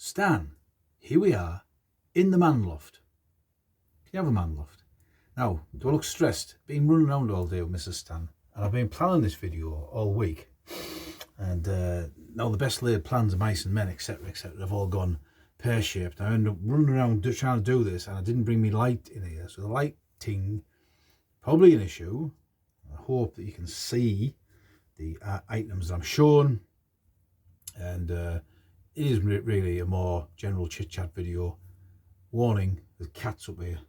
Stan, here we are in the man loft. Can you have a man loft? Now, do I look stressed? Been running around all day with Mrs. Stan, and I've been planning this video all week. And now the best laid plans of mice and men, etc., etc., have all gone pear-shaped. I ended up running around trying to do this, and I didn't bring me light in here. So the lighting, probably an issue. I hope that you can see the items that I'm showing. And it is really a more general chit-chat video. Warning, there's cats up here.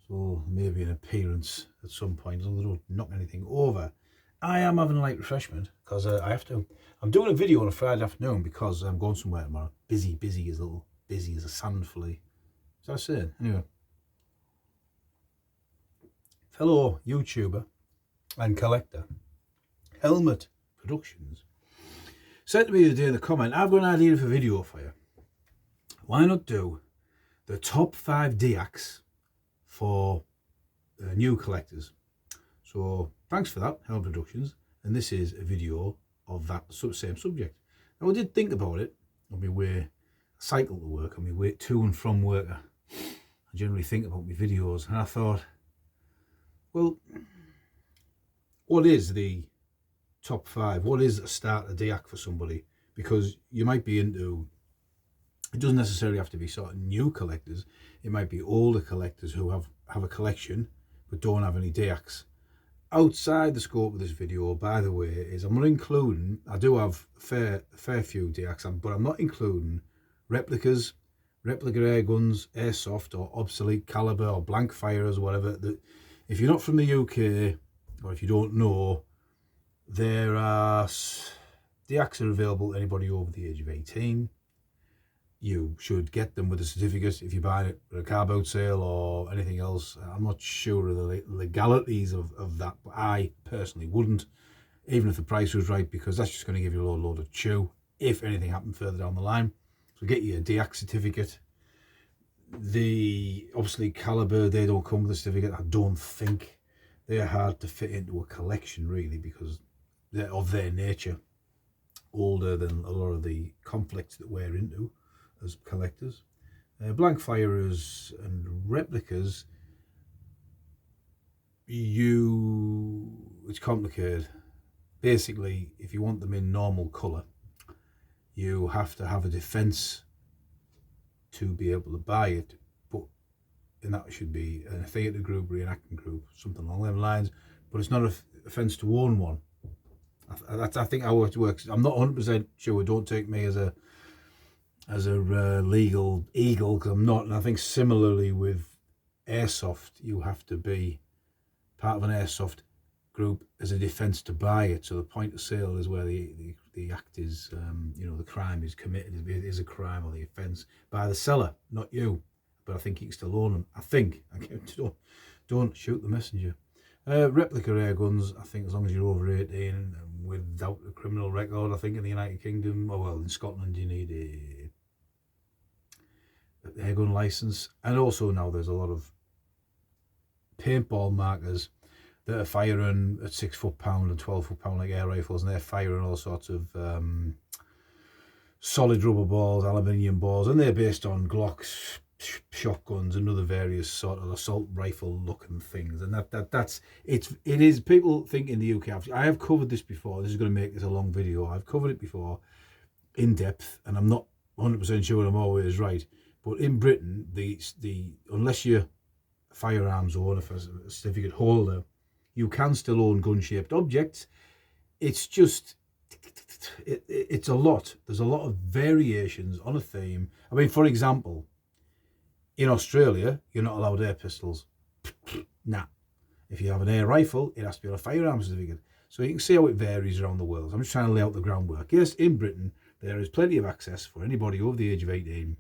So maybe an appearance at some point, as long as I don't knock anything over. I am having a light refreshment because I have to. I'm doing a video on a Friday afternoon because I'm going somewhere tomorrow. Busy as a sand flea. Is that a saying? Anyway, fellow YouTuber and collector, Helmet Productions, said to me the day in the comment, I've got an idea for a video for you. Why not do the top 5 deacs for new collectors? So thanks for that, Helmet Productions. And this is a video of that same subject. Now I did think about it on my way, I cycle to work, on my way to and from work. I generally think about my videos, and I thought, well, what is the top 5? What is a starter deac for somebody? Because you might be into, it doesn't necessarily have to be sort of new collectors. It might be older collectors who have a collection but don't have any deacs. Outside the scope of this video, by the way, is I'm not including, I do have a fair few deacs, but I'm not including replicas, replica air guns, airsoft or obsolete caliber or blank firers or whatever. If you're not from the UK or if you don't know, there are deacs are available to anybody over the age of 18. You should get them with a certificate if you buy it at a car boat sale or anything else. I'm not sure of the legalities of that, but I personally wouldn't, even if the price was right, because that's just going to give you a load of chew if anything happened further down the line. So get you a deac certificate. The obviously caliber, they don't come with a certificate. I don't think. They're hard to fit into a collection really because they're of their nature older than a lot of the conflicts that we're into as collectors. Blank firers and replicas, it's complicated. Basically, if you want them in normal colour, you have to have a defence to be able to buy it, and that should be a theatre group, reenacting group, something along them lines, but it's not an offence to own one. That's I think how it works. I'm not 100% sure, don't take me as a legal eagle, because I'm not. And I think similarly with airsoft, you have to be part of an airsoft group as a defence to buy it. So the point of sale is where the act is, the crime is committed. It is a crime or the offence by the seller, not you. But I think you can still own them. I think. Don't shoot the messenger. Replica air guns, I think as long as you're over 18 and without a criminal record, I think in the United Kingdom, or well, in Scotland, you need a air gun license. And also now there's a lot of paintball markers that are firing at 6 foot-pound and 12 foot-pound like air rifles, and they're firing all sorts of solid rubber balls, aluminium balls, and they're based on Glocks, shotguns and other various sort of assault rifle looking things. And it is people think in the UK, I have covered this before, this is going to make this a long video, I've covered it before in depth, and I'm not 100% sure I'm always right, but in Britain the unless you're a firearms owner, a certificate holder, you can still own gun-shaped objects. It's just it's a lot. There's a lot of variations on a theme. I mean, for example, in Australia, you're not allowed air pistols. Nah. If you have an air rifle, it has to be on a firearms certificate. So you can see how it varies around the world. I'm just trying to lay out the groundwork. Yes, in Britain, there is plenty of access for anybody over the age of 18,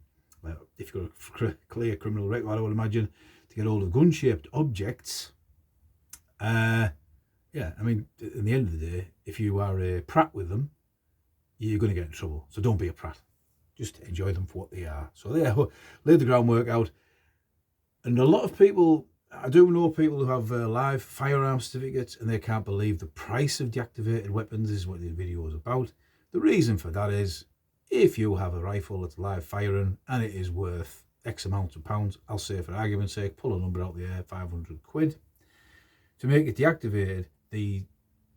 if you've got a clear criminal record, I would imagine, to get hold of gun-shaped objects. Yeah, I mean, in the end of the day, if you are a prat with them, you're going to get in trouble. So don't be a prat. Just enjoy them for what they are. So there, lay the groundwork out. And a lot of people, I do know people who have live firearm certificates and they can't believe the price of deactivated weapons. This is what the video is about. The reason for that is If you have a rifle that's live firing and it is worth X amount of pounds, I'll say for argument's sake, pull a number out the air, 500 quid. To make it deactivated, the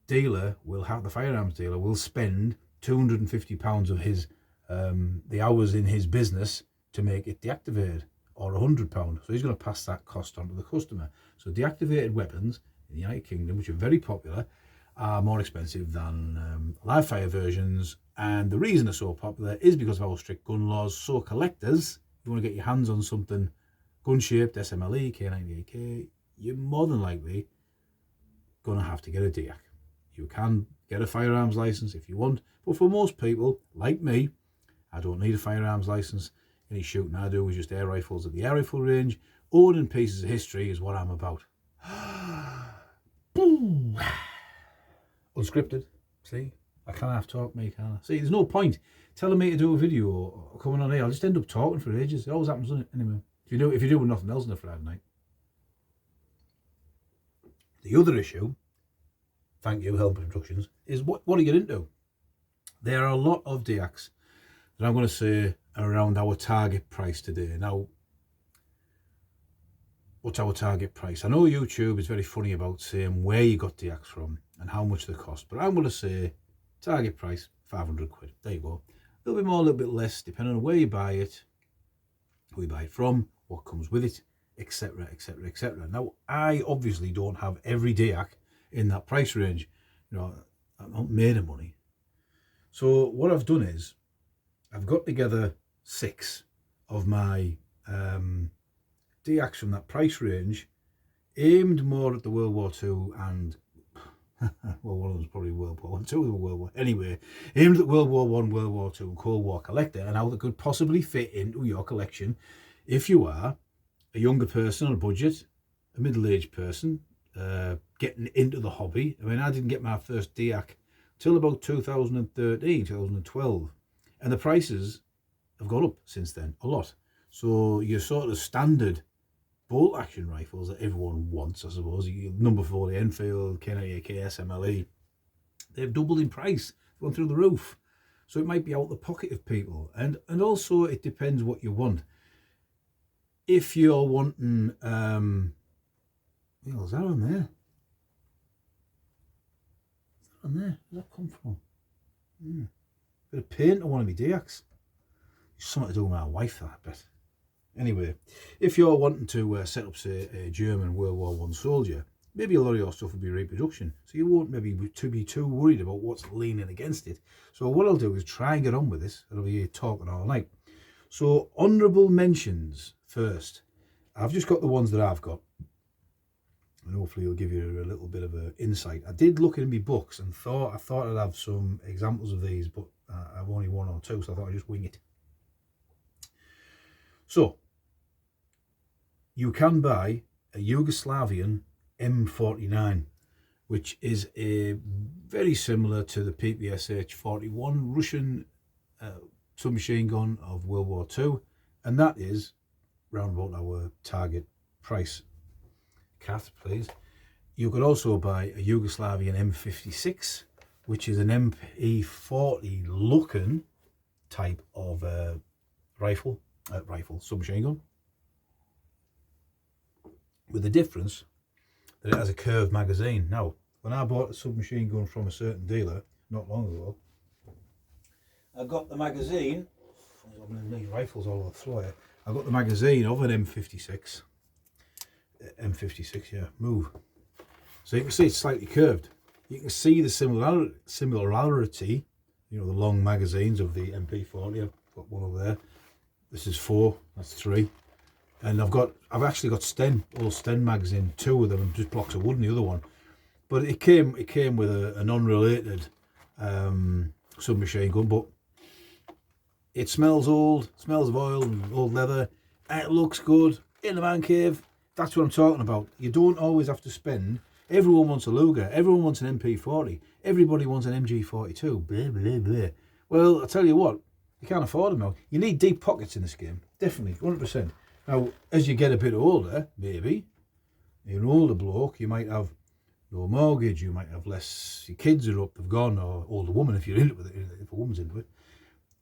dealer will have, the firearms dealer will spend £250 of his, the hours in his business to make it deactivated, or £100. So he's going to pass that cost on to the customer. So deactivated weapons in the United Kingdom, which are very popular, are more expensive than live fire versions. And the reason they're so popular is because of our strict gun laws. So collectors, if you want to get your hands on something gun-shaped, SMLE, K98K, you're more than likely going to have to get a DEAC. You can get a firearms license if you want, but for most people, like me, I don't need a firearms license. Any shooting I do is just air rifles at the air rifle range. Owning pieces of history is what I'm about. Boom. Unscripted. See, I can't have talk, me, can I? See, there's no point telling me to do a video or coming on here. I'll just end up talking for ages. It always happens, doesn't it? Anyway, if you do with nothing else on a Friday night. The other issue, thank you, Helmet Productions, is what are you getting into? There are a lot of DEACs that I'm going to say are around our target price today. Now, what's our target price? I know YouTube is very funny about saying where you got DEACs from and how much they cost, but I'm going to say target price, 500 quid. There you go. A little bit more, a little bit less, depending on where you buy it, who you buy it from, what comes with it, etc, etc, etc. Now, I obviously don't have every DEAC in that price range. You know, I'm not made of money. So what I've done is I've got together 6 of my DEACs from that price range, aimed more at the World War II and well, one of them's probably World War I, 2 of the World War. Anyway, aimed at World War I, World War II, and Cold War collector, and how they could possibly fit into your collection if you are a younger person on a budget, a middle-aged person, getting into the hobby. I mean, I didn't get my first DEAC till about 2013, 2012, and the prices have gone up since then, a lot. So your sort of standard bolt action rifles that everyone wants, I suppose, number 40 Enfield, K98K, SMLE, they've doubled in price, gone through the roof. So it might be out the pocket of people, and also it depends what you want. If you're wanting, is that on there? Is that on there? Where's that come from? Bit of paint on one of my DEACs. Something to do with my wife, I bet. Anyway, if you're wanting to set up, say, a German World War I soldier, maybe a lot of your stuff will be reproduction, so you won't maybe be too worried about what's leaning against it. So what I'll do is try and get on with this. I'll be here talking all night. So honourable mentions first. I've just got the ones that I've got, and hopefully it'll give you a little bit of an insight. I did look in my books and I thought I'd have some examples of these, but I've only 1 or 2, so I thought I'd just wing it. So, you can buy a Yugoslavian M39, which is very similar to the PPSH-41 Russian submachine gun of World War II, and that is round about our target price. Cat, please. You could also buy a Yugoslavian M56, which is an MP40 looking type of rifle submachine gun, with the difference that it has a curved magazine. Now, when I bought a submachine gun from a certain dealer not long ago, I got the magazine. These rifles all over the floor here. I got the magazine of an M56. M56, yeah, move. So you can see it's slightly curved. You can see the similarity, you know, the long magazines of the MP40. I've got one over there. This is 4, that's 3. And I've actually got all Sten mags in, 2 of them, and just blocks of wood in the other one. But it came with a non-related submachine gun, but it smells old, smells of oil and old leather, and it looks good in the man cave. That's what I'm talking about. You don't always have to spend. Everyone wants a Luger, everyone wants an MP40, everybody wants an MG42, blah, blah, blah. Well, I'll tell you what, you can't afford them now. You need deep pockets in this game, definitely, 100%. Now, as you get a bit older, maybe, you're an older bloke, you might have no mortgage, you might have less, your kids are up, they've gone, or older woman if you're into it, if a woman's into it.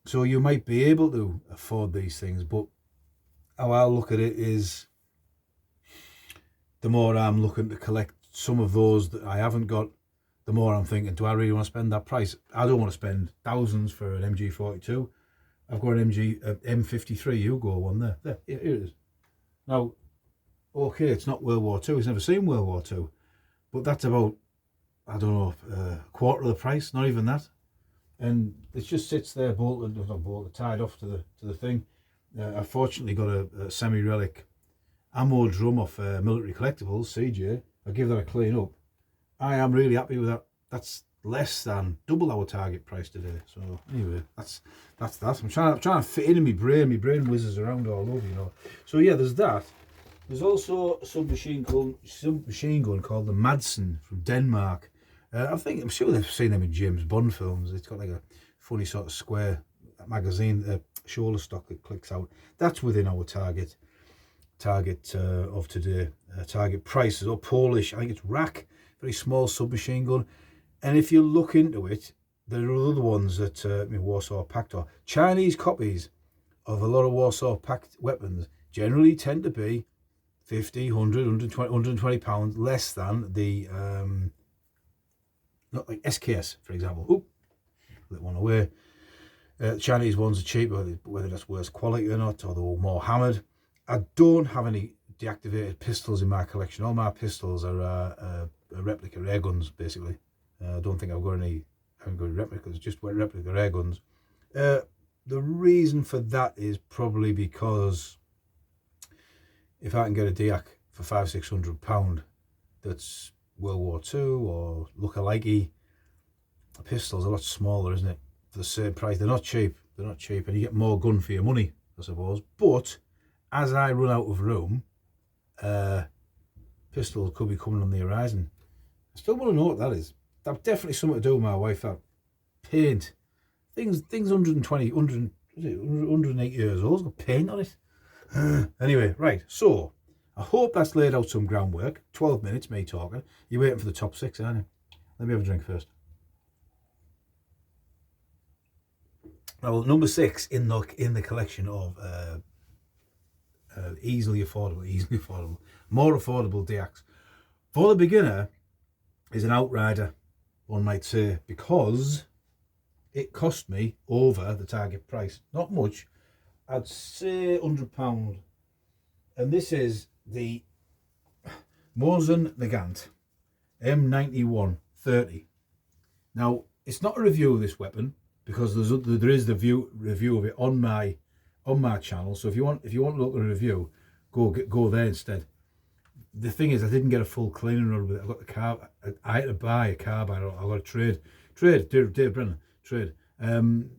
So you might be able to afford these things, but how I look at it is, the more I'm looking to collect some of those that I haven't got, the more I'm thinking, do I really want to spend that price? I don't want to spend thousands for an MG42. I've got an M53 Hugo one there. There, here it is. Now, okay, it's not World War II. It's never seen World War II. But that's about, I don't know, a quarter of the price, not even that. And it just sits there bolted, not bolted, tied off to the thing. I've fortunately got a semi-relic ammo drum off Military Collectibles, CJ. I give that a clean up. I am really happy with that. That's less than double our target price today. So anyway, that's that. I'm trying to fit in my brain. My brain whizzes around all over, you know. So yeah, there's that. There's also a submachine gun called the Madsen from Denmark. I'm sure they've seen them in James Bond films. It's got like a funny sort of square magazine, shoulder stock that clicks out. That's within our target of today. Target prices, or Polish, I think it's Rack, very small submachine gun. And if you look into it, there are other ones that Warsaw Pact, or Chinese copies of a lot of Warsaw Pact weapons generally tend to be 50, 100, 120 pounds less than the not like SKS, for example. Oop, put that one away. Chinese ones are cheaper, whether that's worse quality or not, or they're more hammered. I don't have any deactivated pistols in my collection. All my pistols are replica air guns, basically. I don't think I've got any replicas, just replica air guns. The reason for that is probably because if I can get a deac for £500-600 that's World War II or look-alike, a pistol's a lot smaller, isn't it? For the same price, they're not cheap. They're not cheap, and you get more gun for your money, I suppose. But as I run out of room, pistols could be coming on the horizon. I still want to know what that is. That's definitely something to do with my wife. That paint, things 120, 108 years old, got paint on it. Anyway, right, so I hope that's laid out some groundwork. 12 minutes, me talking. You're waiting for the top 6, aren't you? Let me have a drink first. Now, number 6 in the collection of easily affordable, more affordable deacs. For the beginner is an outrider, one might say, because it cost me over the target price. Not much, I'd say £100. And this is the Mauser M96 30. Now, it's not a review of this weapon because there is the review of it on my channel. So if you want to look at a review, go there instead. The thing is, I didn't get a full cleaning run with it. I got the car. I had to buy a carbine. I got a Dave Brennan trade. And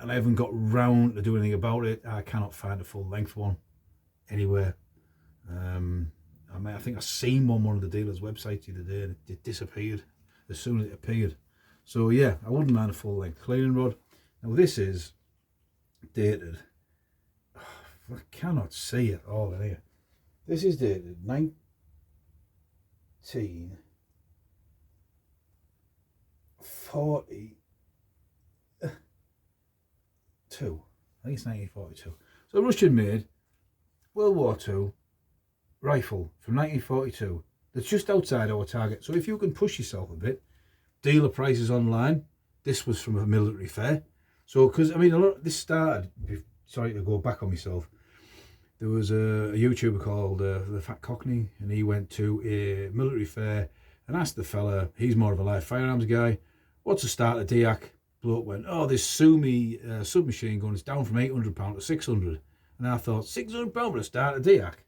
I haven't got round to do anything about it. I cannot find a full length one anywhere. I think I seen one of the dealers' websites the other day, and it disappeared as soon as it appeared. So yeah, I wouldn't mind a full length cleaning rod. Now this is dated. I cannot see it all in here. This is dated 1942. I think it's 1942. So Russian made World War II rifle from 1942 that's just outside our target. So if you can push yourself a bit, dealer prices online. This was from a military fair. So, because I mean, this started, sorry to go back on myself, there was a YouTuber called the Fat Cockney, and he went to a military fair and asked the fella, he's more of a live firearms guy, what's the start of deac? Bloke went, oh, this Sumi submachine gun is down from £800 to 600. And I thought, £600 for a start of deac?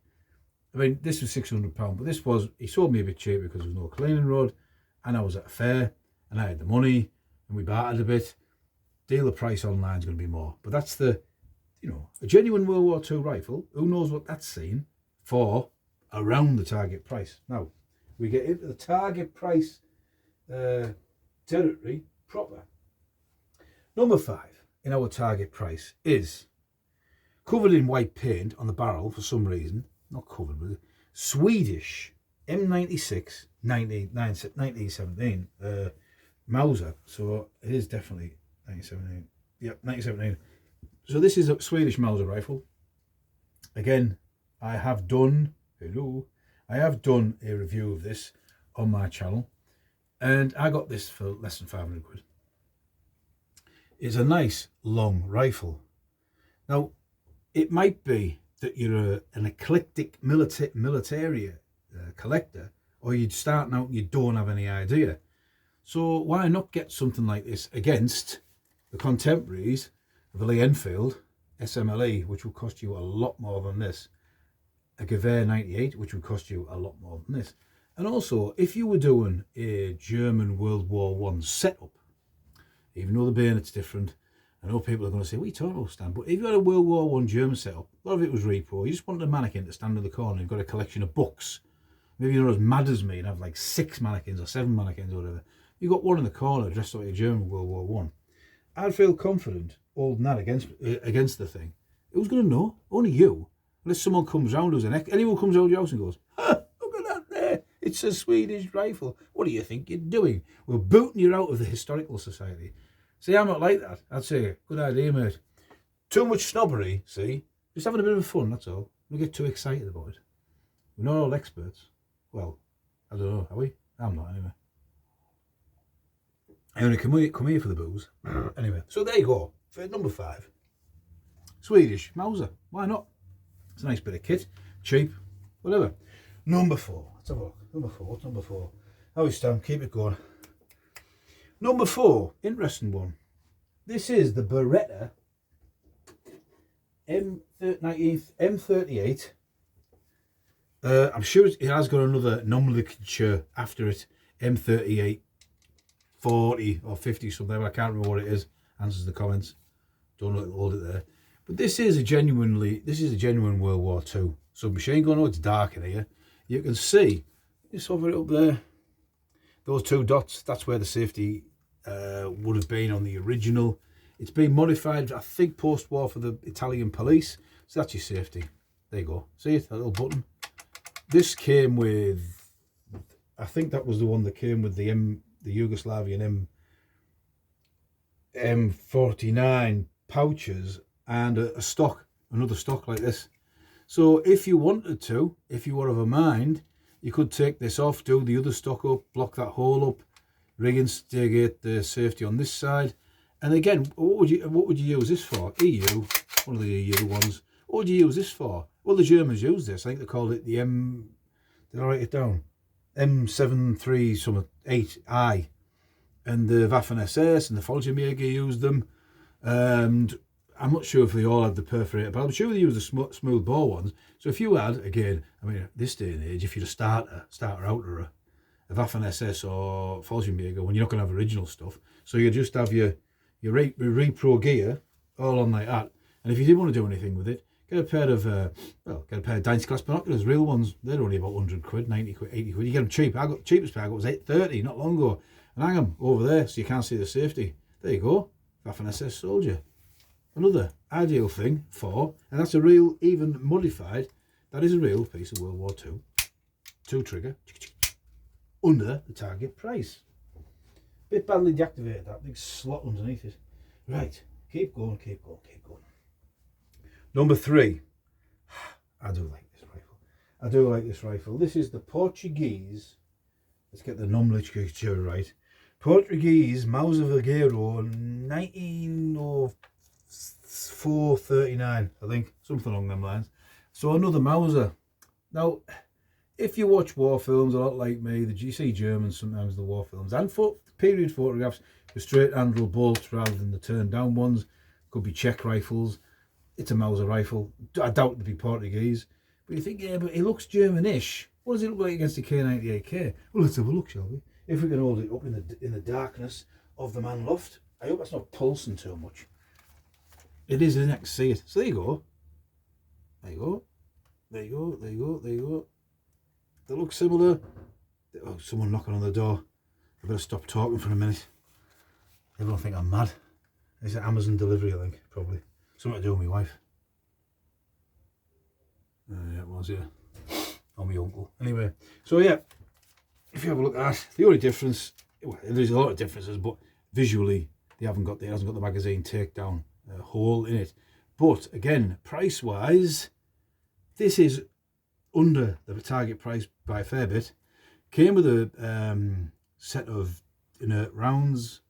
I mean, this was £600, but this was, he sold me a bit cheap because there was no cleaning rod, and I was at a fair, and I had the money, and we bartered a bit. Dealer price online is going to be more. But that's the, you know, a genuine World War II rifle, who knows what that's seen for around the target price. Now, we get into the target price territory proper. Number 5 in our target price is covered in white paint on the barrel for some reason. Not covered, but Swedish M96 1917 Mauser. So it is definitely 1917. Yep, 1979. So this is a Swedish Mauser rifle. Again, I have done a review of this on my channel, and I got this for less than 500 quid. It's a nice long rifle. Now, it might be that you're an eclectic military collector, or you're starting out and you don't have any idea. So why not get something like this against the contemporaries of the Lee Enfield SMLE, which will cost you a lot more than this, a Gewehr 98, which would cost you a lot more than this. And also, if you were doing a German World War I setup, even though the bayonet's different, I know people are going to say, what are you talking about, Stan? But if you had a World War I German setup, a lot of it was repro. You just wanted a mannequin to stand in the corner and you've got a collection of books. Maybe you're not as mad as me and have like 6 mannequins or 7 mannequins or whatever. You got one in the corner dressed up like a German World War I. I'd feel confident holding that against the thing. Who's going to know? Only you. Unless someone comes round, anyone comes out of your house and goes, look at that there, it's a Swedish rifle. What do you think you're doing? We're booting you out of the Historical Society. See, I'm not like that. I'd say, good idea, mate. Too much snobbery, see? Just having a bit of fun, that's all. Don't get too excited about it. We're not all experts. Well, I don't know, are we? I'm not, anyway. I only come here for the booze. Anyway, so there you go. For number 5. Swedish Mauser. Why not? It's a nice bit of kit. Cheap. Whatever. Number 4. Let's have a look. Number 4. What's number 4? How is Stan? Keep it going. Number 4. Interesting one. This is the Beretta M38. I'm sure it has got another nomenclature after it. M38 40 or 50 something. I can't remember what it is. Answers the comments. Don't hold it there. But this is a genuine World War II submachine gun. Oh, it's dark in here. You can see, just over it up there, those 2 dots, that's where the safety would have been on the original. It's been modified, I think, post-war for the Italian police. So that's your safety. There you go. See it, that little button? This came with, I think that was the one that came with the Yugoslavian M49 pouches and another stock like this. So if you wanted to, if you were of a mind, you could take this off, do the other stock up, block that hole up, reinstigate the safety on this side. And again, what would you use this for? EU, one of the EU ones. What would you use this for? Well, the Germans used this. I think they called it the did I write it down? M73-8I. And the Waffen-SS and the Fallschirmjäger used them. And I'm not sure if they all had the perforator, but I'm sure they used the smooth bore ones. So if you had, again, I mean, at this day and age, if you're a starter out or a Waffen-SS or Fallschirmjäger, when you're not going to have original stuff, so you just have your repro gear all on like that. And if you did want to do anything with it, get a pair of Dynasty class binoculars, real ones. They're only about 100 quid, 90 quid, 80 quid. You get them cheap. I got the cheapest pair I got was 830 not long ago. And hang them over there so you can't see the safety. There you go. Waffen-SS soldier. Another ideal thing for, and that's a real, even modified, that is a real piece of World War II. 2 trigger. Under the target price. Bit badly deactivated, that big slot underneath it. Right. Keep going, keep going, keep going. Number 3. I do like this rifle. I do like this rifle. This is the Portuguese, let's get the nomenclature right, Portuguese Mauser Vaqueiro 1904-39, I think, something along them lines. So another Mauser. Now, if you watch war films a lot like me, you see Germans sometimes, the war films, and period photographs with straight handle bolts rather than the turned down ones. Could be Czech rifles. It's a Mauser rifle. I doubt it'd be Portuguese. But you think, yeah, but it looks Germanish. What does it look like against the K98K? Well, let's have a look, shall we? If we can hold it up in the darkness of the man loft. I hope that's not pulsing too much. It is, isn't it? I can see it. So there you go. There you go. There you go. There you go. There you go. They look similar. Oh, someone knocking on the door. I better stop talking for a minute. Everyone think I'm mad. It's an Amazon delivery, I think, probably. Something to do with my wife. Yeah, it was, yeah. Or my uncle. Anyway, so yeah, if you have a look at that, the only difference, well, there's a lot of differences, but visually, it hasn't got the magazine takedown hole in it. But again, price wise, this is under the target price by a fair bit. Came with a set of inert rounds.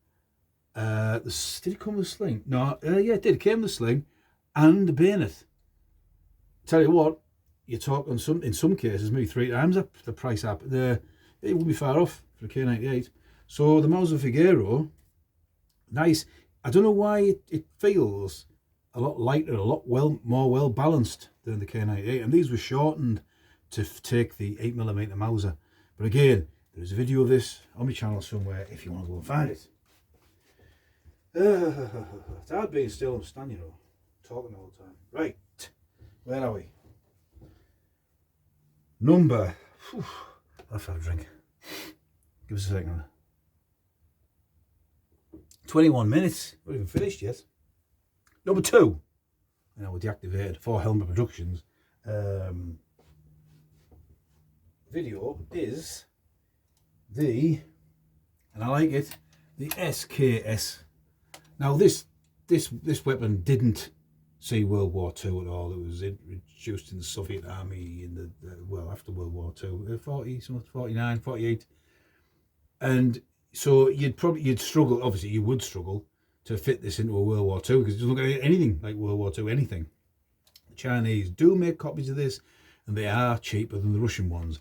Did it come with a sling? No, yeah, it did. It came with a sling and a bayonet. Tell you what, you're talking in some cases maybe 3 times up the price up. It wouldn't be far off for a K98. So the Mauser Figaro, nice. I don't know why it feels a lot lighter, a lot more well balanced than the K98, and these were shortened to take the 8mm Mauser. But again, there's a video of this on my channel somewhere if you want to go and find it. It's hard being still and standing, you know, talking all the time. Right, where are we? Number, I'll have to have a drink. Give us a second. 21 minutes, not even finished yet. Number 2, you know, with Deactivated for Helmet Productions. Video is the, and I like it, the SKS. Now this weapon didn't see World War II at all. It was introduced in the Soviet Army in the well, after World War II, 49, 48, and so you'd struggle. Obviously, you would struggle to fit this into a World War II because it doesn't look anything like World War II. Anything. The Chinese do make copies of this, and they are cheaper than the Russian ones.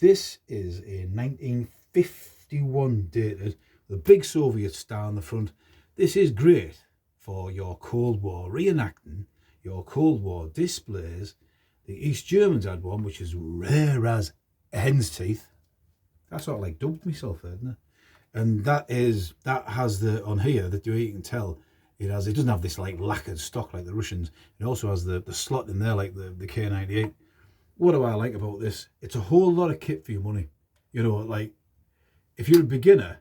This is a 1951 dated, with a big Soviet star on the front. This is great for your Cold War reenacting, your Cold War displays. The East Germans had one which is rare as a hen's teeth. That's sort of like dubbed myself there, isn't it? And that has the, on here, that you can tell, it doesn't have this like lacquered stock like the Russians. It also has the slot in there like the K98. What do I like about this? It's a whole lot of kit for your money. You know, like, if you're a beginner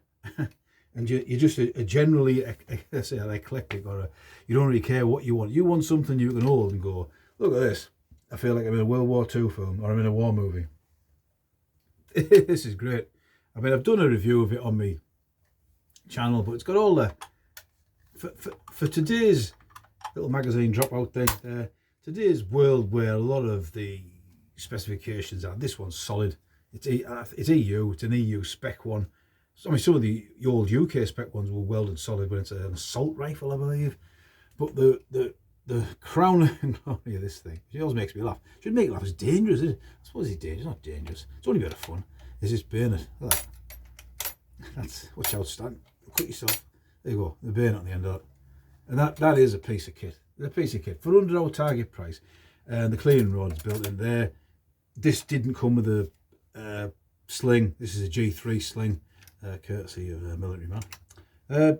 and you're just a generally, let's say, an eclectic, or you don't really care what you want. You want something you can hold and go, look at this. I feel like I'm in a World War II film, or I'm in a war movie. This is great. I mean, I've done a review of it on my channel, but it's got all the, for today's little magazine drop out there, today's world where a lot of the specifications are, this one's solid. It's EU, it's an EU spec one. I mean, some of the old UK spec ones were welded solid when it's an assault rifle, I believe. But the crown and glory of this thing, it always makes me laugh. It should make you laugh. It's dangerous, isn't it? I suppose it's dangerous. It's not dangerous. It's only a bit of fun. Is this bayonet? Look at that. That's, watch out, Stan. Cut yourself. There you go. The bayonet on the end of it. And that is a piece of kit. It's a piece of kit for under our target price. And the clearing rod's built in there. This didn't come with a sling. This is a G3 sling, courtesy of a military man. The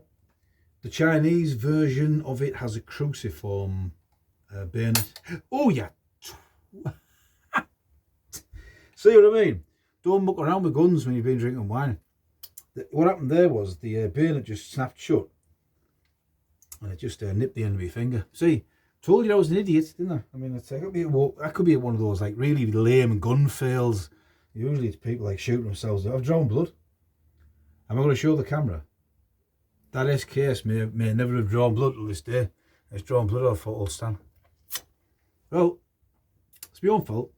Chinese version of it has a cruciform bayonet. Oh yeah. See what I mean? Don't muck around with guns when you've been drinking wine. What happened there was the bayonet just snapped shut, and it just nipped the end of my finger. See, told you I was an idiot, didn't I? I mean, that could be one of those like really lame gun fails. Usually it's people like shooting themselves. I've drawn blood. Am I going to show the camera? That SKS may never have drawn blood to this day. It's drawn blood off old Stan. Well, it's my own fault.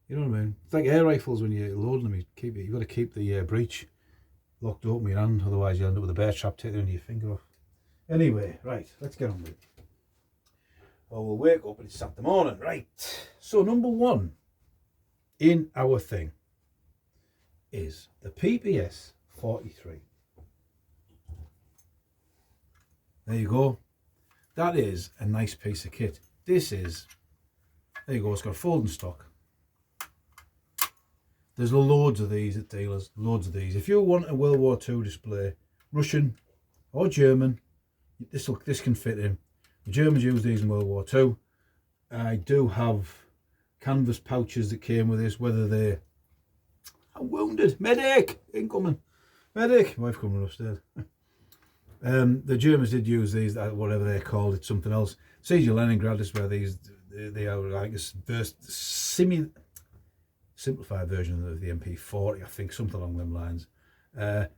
You know what I mean? It's like air rifles when you're loading them. You've got to keep the breech locked open with your hand, otherwise you'll end up with a bear trap taking your finger off. Anyway, right, let's get on with it. Well, we'll wake up and it's Saturday morning, right? So number 1 in our thing is the PPS 43. There you go. That is a nice piece of kit. This is, there you go, it's got a folding stock. There's loads of these at dealers, loads of these. If you want a World War II display, Russian or German, this can fit in. The Germans used these in World War II. I do have canvas pouches that came with this, whether they're, I'm wounded, medic, incoming, medic, wife coming upstairs. The Germans did use these, whatever they're called, it's something else. Siege of Leningrad is where they are like a simplified version of the MP40, I think, something along them lines.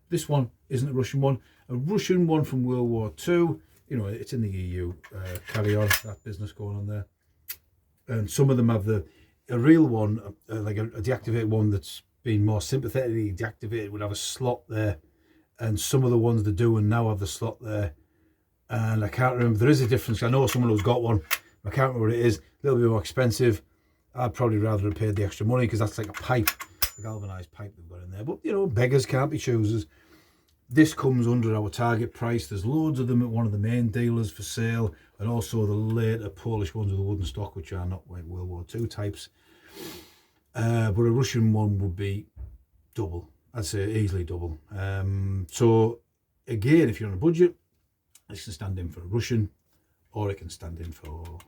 This one isn't a Russian one. a Russian one from World War II. You know, it's in the EU. Carry on, that business going on there. And some of them have a real one, like a deactivated one that's been more sympathetically deactivated, would have a slot there. And some of the ones they're doing now have the slot there. And I can't remember, there is a difference. I know someone who's got one. I can't remember what it is. A little bit more expensive. I'd probably rather have paid the extra money because that's like a pipe, a galvanised pipe they've got in there. But, you know, beggars can't be choosers. This comes under our target price. There's loads of them at one of the main dealers for sale, and also the later Polish ones with the wooden stock, which are not like World War II types. But a Russian one would be double. I'd say easily double. So again, if you're on a budget, this can stand in for a Russian, or it can stand in for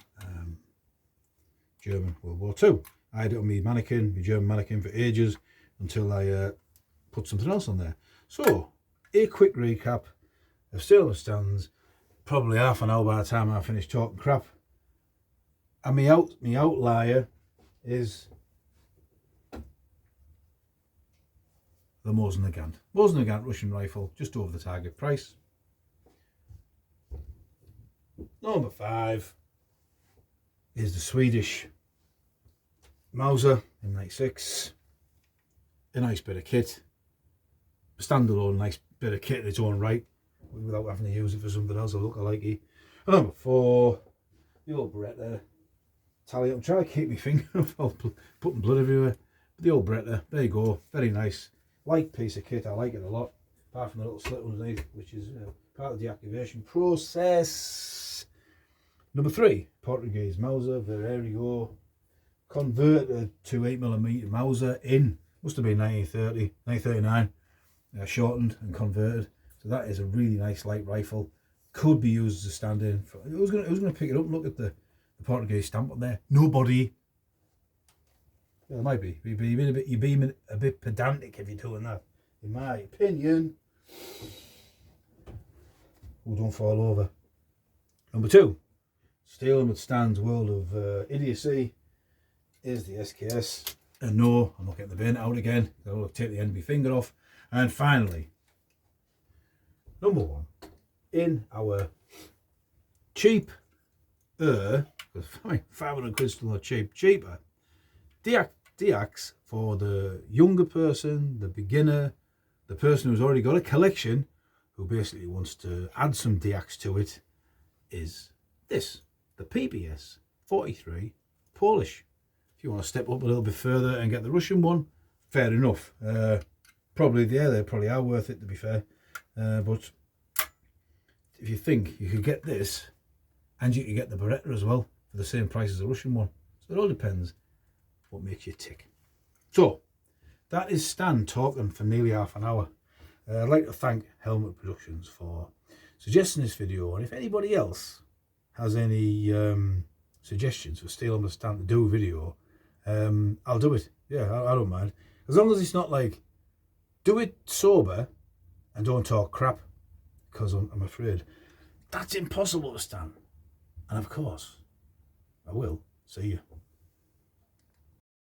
German World War II. I had it on my mannequin, my German mannequin, for ages until I put something else on there. So a quick recap of stainless stands, probably half an hour by the time I finish talking crap. And my outlier is the Mauser M96 Russian rifle, just over the target price. Number 5 is the Swedish Mauser M96, a nice bit of kit, a standalone nice bit of kit in its own right, without having to use it for something else or look alike. And number 4, the old Beretta. I'm trying to keep my finger off putting blood everywhere. But the old Beretta, there you go, very nice, light piece of kit. I like it a lot, apart from the little slit underneath, which is part of the deactivation process. Number 3, Portuguese Mauser, there you go, converted to 8mm Mauser in, must have been 1939, shortened and converted. So that is a really nice light rifle. Could be used as a stand-in. Who's going to pick it up? Look at the Portuguese stamp on there. Nobody. Well, it might be. You're being a bit pedantic if you're doing that, in my opinion. Oh, don't fall over. Number 2, stealing with Stan's world of idiocy, is the SKS. And no, I'm not getting the bayonet out again. I'll take the end of my finger off. And finally, number 1, in our cheap, because 500 quid still not cheap, cheaper, deacs for the younger person, the beginner, the person who's already got a collection, who basically wants to add some deacs to it, is this, the PPS 43 Polish. If you want to step up a little bit further and get the Russian one, fair enough. Probably they probably are worth it, to be fair. But if you think you could get this, and you could get the Beretta as well for the same price as the Russian one, so it all depends what makes you tick. So that is Stan talking for nearly half an hour. I'd like to thank Helmet Productions for suggesting this video, and if anybody else has any suggestions for Steel on the Stand to do a video, I'll do it. Yeah, I don't mind, as long as it's not like, do it sober and don't talk crap, because I'm afraid that's impossible to stand. And of course I will see you.